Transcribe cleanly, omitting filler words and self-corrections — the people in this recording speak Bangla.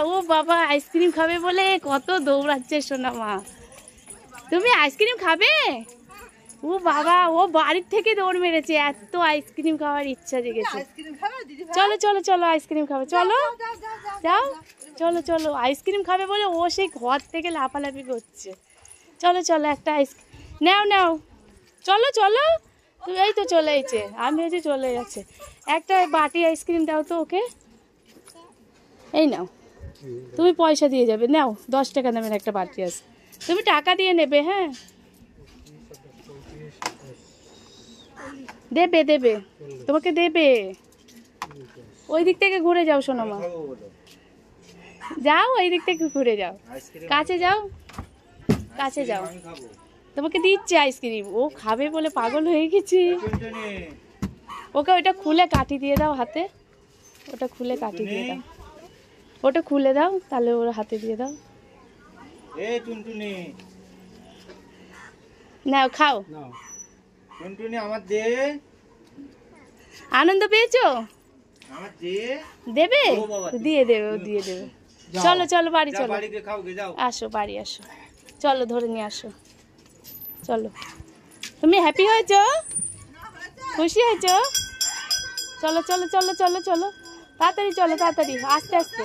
ও বাবা আইসক্রিম খাবে বলে কত দৌড়াচ্ছে সোনা মা। তুমি আইসক্রিম খাবে? ও বাবা ও বাড়ির থেকে দৌড় মেরেছে, এত আইসক্রিম খাওয়ার ইচ্ছা জেগেছে। চলো চলো চলো আইসক্রিম খাবে, চলো যাও, চলো চলো আইসক্রিম খাবে বলে ও সেই ঘর থেকে লাফালাফি করছে। চলো চলো একটা আইসক্রিম নাও নাও, চলো চলো। তুমি এই তো চলে এসেছে, আমি হচ্ছে চলে যাচ্ছে। একটা বাটি আইসক্রিম দাও তো ওকে। এই নাও, তুমি পয়সা দিয়ে যাবে, নাও 10 টাকা নেবেন একটা বাটি আছে, তুমি টাকা দিয়ে নেবে। হ্যাঁ দেবে দেবে, তোমাকে দেবে। ওই দিক থেকে ঘুরে যাও সোনামা, যাও ওই দিক থেকে ঘুরে যাও, কাছে যাও কাছে যাও, তোমাকে দিচ্ছে আইসক্রিম। ও খাবে বলে পাগল হয়ে গেছে। ওকে ওইটা খুলে কাটি দিয়ে দাও হাতে, ওটা খুলে কাটি দিয়ে দাও, ওটা খুলে দাও তাহলে ওর হাতে দিয়ে দাও। নাও খাও। আনন্দ পেয়েছো? দেবে, দিয়ে দেবে, ও দিয়ে দেবে। চলো চলো বাড়ি চলো, আসো বাড়ি আসো, চলো ধরে নিয়ে আসো। চলো, তুমি হ্যাপি হয়েছো, খুশি হয়েছো? চলো চলো চলো চলো চলো, তাড়াতাড়ি চলো, তাড়াতাড়ি আস্তে আস্তে।